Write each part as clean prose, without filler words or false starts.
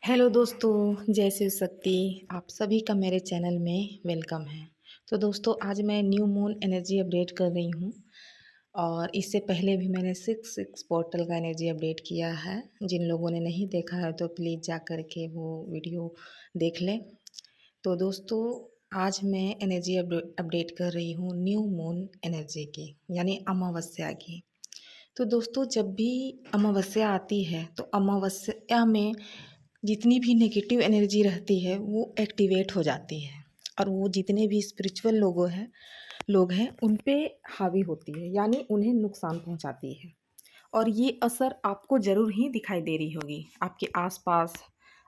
Hello दोस्तों, जय शिव शक्ति। आप सभी का मेरे चैनल में वेलकम है। तो दोस्तों, आज मैं न्यू मून एनर्जी अपडेट कर रही हूँ और इससे पहले भी मैंने 6 पोर्टल का एनर्जी अपडेट किया है। जिन लोगों ने नहीं देखा है तो प्लीज़ जा कर के वो वीडियो देख लें। तो दोस्तों, आज मैं एनर्जी अपडेट कर रही हूँ न्यू मून एनर्जी की, यानी अमावस्या की। तो दोस्तों, जब भी अमावस्या आती है तो अमावस्या में जितनी भी नेगेटिव एनर्जी रहती है वो एक्टिवेट हो जाती है और वो जितने भी स्पिरिचुअल लोग हैं उन पे हावी होती है, यानी उन्हें नुकसान पहुंचाती है। और ये असर आपको ज़रूर ही दिखाई दे रही होगी, आपके आसपास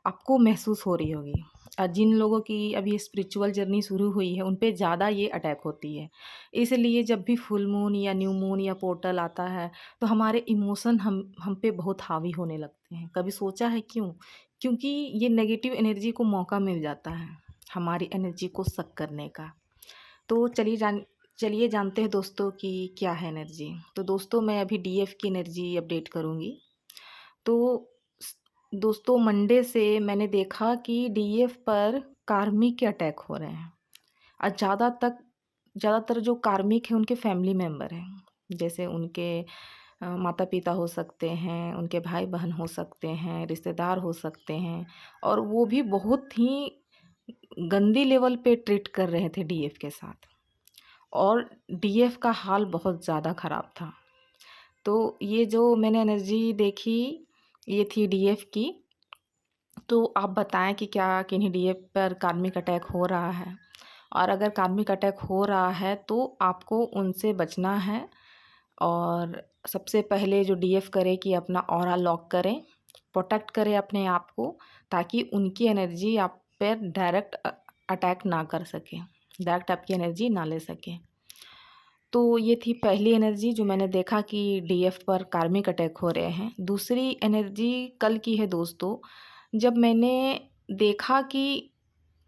आपको महसूस हो रही होगी। और जिन लोगों की अभी स्पिरिचुअल जर्नी शुरू हुई है उन पे ज़्यादा ये अटैक होती है। इसलिए जब भी फुल मून या न्यू मून या पोर्टल आता है तो हमारे इमोशन हम पे बहुत हावी होने लगते हैं। कभी सोचा है क्यों? क्योंकि ये नेगेटिव एनर्जी को मौका मिल जाता है हमारी एनर्जी को सक करने का। तो चलिए जानते हैं दोस्तों कि क्या है एनर्जी। तो दोस्तों, मैं अभी डीएफ की एनर्जी अपडेट करूँगी। तो दोस्तों, मंडे से मैंने देखा कि डीएफ पर कार्मिक के अटैक हो रहे हैं और ज़्यादातर जो कार्मिक हैं उनके फैमिली मेम्बर हैं। जैसे उनके माता पिता हो सकते हैं, उनके भाई बहन हो सकते हैं, रिश्तेदार हो सकते हैं, और वो भी बहुत ही गंदी लेवल पे ट्रीट कर रहे थे डीएफ के साथ। और डीएफ का हाल बहुत ज़्यादा ख़राब था। तो ये जो मैंने एनर्जी देखी, ये थी डीएफ की। तो आप बताएं कि क्या किन्हीं डीएफ पर कार्मिक अटैक हो रहा है? और अगर कार्मिक अटैक हो रहा है तो आपको उनसे बचना है। और सबसे पहले जो डीएफ करे कि अपना ऑरा लॉक करें, प्रोटेक्ट करें अपने आप को, ताकि उनकी एनर्जी आप पर डायरेक्ट अटैक ना कर सके, डायरेक्ट आपकी एनर्जी ना ले सके। तो ये थी पहली एनर्जी जो मैंने देखा कि डीएफ पर कार्मिक अटैक हो रहे हैं। दूसरी एनर्जी कल की है दोस्तों, जब मैंने देखा कि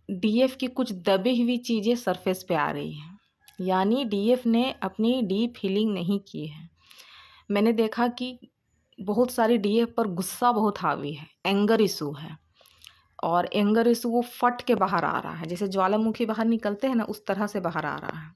डीएफ की कुछ दबी हुई चीज़ें सरफेस पे आ रही हैं, यानी डीएफ ने अपनी डीप हीलिंग नहीं की है। मैंने देखा कि बहुत सारी डीएफ पर गुस्सा बहुत हावी है, एंगर इशू है। और एंगर इशू वो फट के बाहर आ रहा है, जैसे ज्वालामुखी बाहर निकलते हैं ना, उस तरह से बाहर आ रहा है।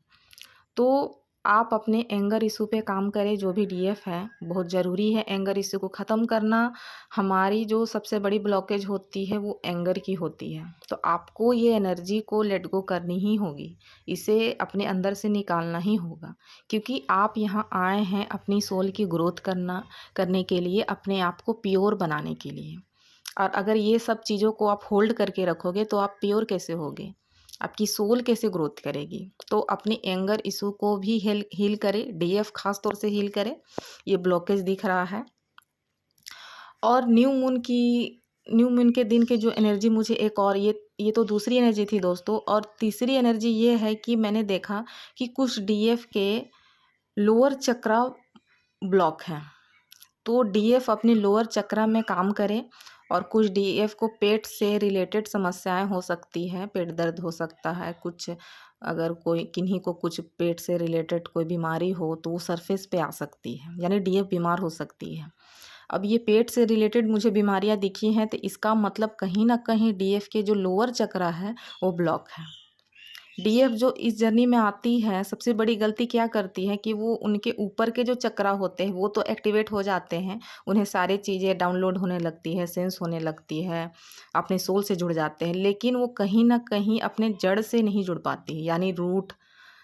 तो आप अपने एंगर इशू पे काम करें। जो भी डीएफ है, बहुत ज़रूरी है एंगर इशू को ख़त्म करना। हमारी जो सबसे बड़ी ब्लॉकेज होती है वो एंगर की होती है। तो आपको ये एनर्जी को लेट गो करनी ही होगी, इसे अपने अंदर से निकालना ही होगा, क्योंकि आप यहाँ आए हैं अपनी सोल की ग्रोथ करने के लिए, अपने आप को प्योर बनाने के लिए। और अगर ये सब चीज़ों को आप होल्ड करके रखोगे तो आप प्योर कैसे होगे, आपकी सोल कैसे ग्रोथ करेगी? तो अपने एंगर इशू को भी हील करें, डीएफ खास तौर से हील करें। ये ब्लॉकेज दिख रहा है। और न्यू मून के दिन के जो एनर्जी मुझे एक और ये तो दूसरी एनर्जी थी दोस्तों। और तीसरी एनर्जी ये है कि मैंने देखा कि कुछ डीएफ के लोअर चक्रा ब्लॉक हैं। तो डीएफ अपनी लोअर चक्रा में काम करें। और कुछ डीएफ को पेट से रिलेटेड समस्याएं हो सकती हैं, पेट दर्द हो सकता है कुछ। अगर कोई किन्हीं को कुछ पेट से रिलेटेड कोई बीमारी हो तो वो सरफेस पे आ सकती है, यानी डीएफ बीमार हो सकती है। अब ये पेट से रिलेटेड मुझे बीमारियां दिखी हैं तो इसका मतलब कहीं ना कहीं डीएफ के जो लोअर चक्रा है वो ब्लॉक है। डीएफ जो इस जर्नी में आती है, सबसे बड़ी गलती क्या करती है कि वो उनके ऊपर के जो चक्रा होते हैं वो तो एक्टिवेट हो जाते हैं, उन्हें सारी चीज़ें डाउनलोड होने लगती है, सेंस होने लगती है, अपने सोल से जुड़ जाते हैं, लेकिन वो कहीं ना कहीं अपने जड़ से नहीं जुड़ पाती है, यानी रूट,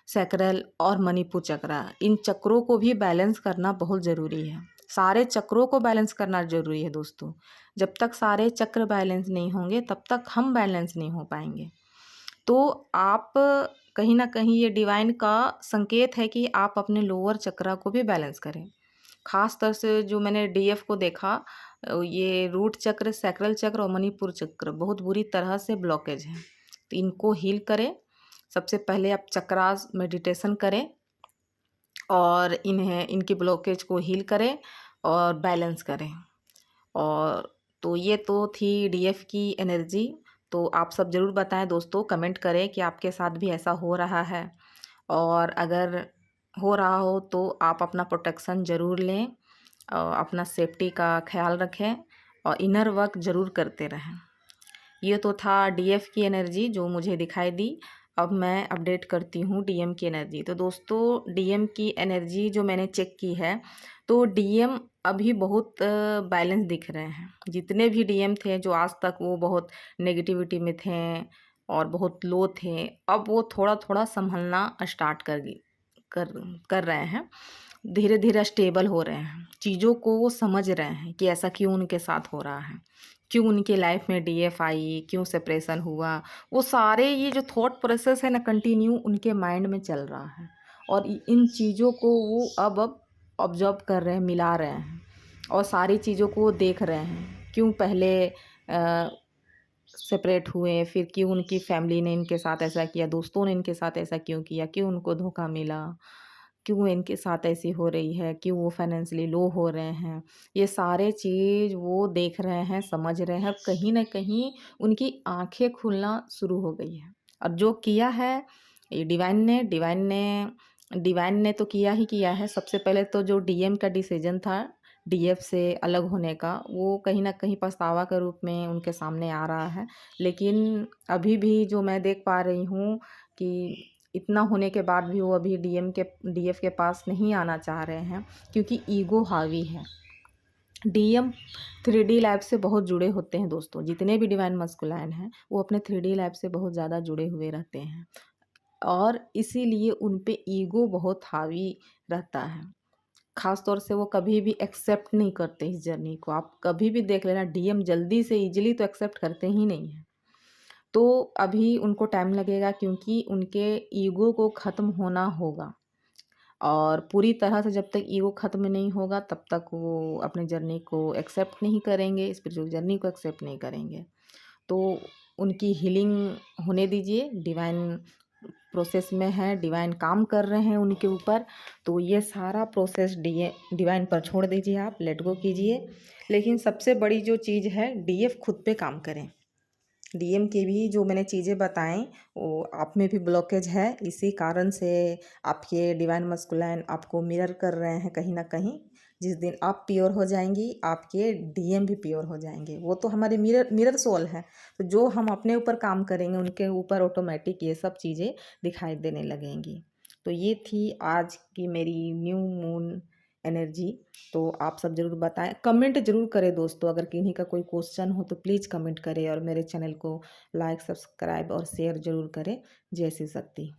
सैक्रल और मणिपुर चक्रा। इन चक्रों को भी बैलेंस करना बहुत ज़रूरी है। सारे चक्रों को बैलेंस करना ज़रूरी है दोस्तों। जब तक सारे चक्र बैलेंस नहीं होंगे तब तक हम बैलेंस नहीं हो पाएंगे। तो आप कहीं न कहीं ये डिवाइन का संकेत है कि आप अपने लोअर चक्रा को भी बैलेंस करें। ख़ास तौर से जो मैंने डीएफ को देखा, ये रूट चक्र, सैक्रल चक्र और मणिपुर चक्र बहुत बुरी तरह से ब्लॉकेज हैं। तो इनको हील करें। सबसे पहले आप चक्रास मेडिटेशन करें और इनकी ब्लॉकेज को हील करें और बैलेंस करें। और तो ये तो थी डीएफ की एनर्जी। तो आप सब ज़रूर बताएं दोस्तों, कमेंट करें कि आपके साथ भी ऐसा हो रहा है। और अगर हो रहा हो तो आप अपना प्रोटेक्शन ज़रूर लें और अपना सेफ्टी का ख्याल रखें और इनर वर्क ज़रूर करते रहें। ये तो था डीएफ की एनर्जी जो मुझे दिखाई दी। अब मैं अपडेट करती हूँ डीएम की एनर्जी। तो दोस्तों डीएम की एनर्जी जो मैंने चेक की है, तो डीएम अभी बहुत बैलेंस दिख रहे हैं। जितने भी डीएम थे जो आज तक वो बहुत नेगेटिविटी में थे और बहुत लो थे, अब वो थोड़ा थोड़ा संभलना स्टार्ट कर कर रहे हैं। धीरे धीरे स्टेबल हो रहे हैं, चीज़ों को वो समझ रहे हैं कि ऐसा क्यों उनके साथ हो रहा है, क्यों उनके लाइफ में डीएफ आई, क्यों सेपरेशन हुआ। वो सारे ये जो थॉट प्रोसेस है ना, कंटिन्यू उनके माइंड में चल रहा है और इन चीज़ों को वो अब ऑब्जर्व कर रहे हैं, मिला रहे हैं और सारी चीज़ों को वो देख रहे हैं। क्यों पहले सेपरेट हुए, फिर क्यों उनकी फैमिली ने इनके साथ ऐसा किया, दोस्तों ने इनके साथ ऐसा क्यों किया, क्यों उनको धोखा मिला, क्यों इनके साथ ऐसी हो रही है, क्यों वो फाइनेंशियली लो हो रहे हैं। ये सारे चीज़ वो देख रहे हैं, समझ रहे हैं। कहीं न कहीं उनकी आँखें खुलना शुरू हो गई है और जो किया है ये डिवाइन ने तो किया ही किया है। सबसे पहले तो जो डीएम का डिसीजन था डीएफ से अलग होने का, वो कहीं न कहीं पछतावा के रूप में उनके सामने आ रहा है। लेकिन अभी भी जो मैं देख पा रही हूँ कि इतना होने के बाद भी वो अभी डीएफ के पास नहीं आना चाह रहे हैं, क्योंकि ईगो हावी है। डीएम 3D लाइफ से बहुत जुड़े होते हैं दोस्तों। जितने भी डिवाइन मस्कुलाइन हैं वो अपने 3D लाइफ से बहुत ज़्यादा जुड़े हुए रहते हैं और इसीलिए उन पे ईगो बहुत हावी रहता है। ख़ास तौर से वो कभी भी एक्सेप्ट नहीं करते इस जर्नी को। आप कभी भी देख लेना, डीएम जल्दी से ईज़िली तो एक्सेप्ट करते ही नहीं हैं। तो अभी उनको टाइम लगेगा, क्योंकि उनके ईगो को ख़त्म होना होगा और पूरी तरह से जब तक ईगो ख़त्म नहीं होगा तब तक वो अपने जर्नी को एक्सेप्ट नहीं करेंगे, स्पिरिचुअल जर्नी को एक्सेप्ट नहीं करेंगे। तो उनकी हीलिंग होने दीजिए। डिवाइन प्रोसेस में है, डिवाइन काम कर रहे हैं उनके ऊपर। तो ये सारा प्रोसेस डिवाइन पर छोड़ दीजिए, आप लेट गो कीजिए। लेकिन सबसे बड़ी जो चीज़ है, डीएफ खुद पे काम करें। डीएम की भी जो मैंने चीज़ें बताएं वो आप में भी ब्लॉकेज है, इसी कारण से आपके डिवाइन मस्कुलाइन आपको मिरर कर रहे हैं कहीं ना कहीं। जिस दिन आप प्योर हो जाएंगी आपके डीएम भी प्योर हो जाएंगे। वो तो हमारे मिरर मिरर सोल है, तो जो हम अपने ऊपर काम करेंगे उनके ऊपर ऑटोमेटिक ये सब चीज़ें दिखाई देने लगेंगी। तो ये थी आज की मेरी न्यू मून एनर्जी। तो आप सब ज़रूर बताएं, कमेंट ज़रूर करें दोस्तों। अगर किन्हीं का कोई क्वेश्चन हो तो प्लीज़ कमेंट करें और मेरे चैनल को लाइक, सब्सक्राइब और शेयर ज़रूर करें। जय शिव शक्ति।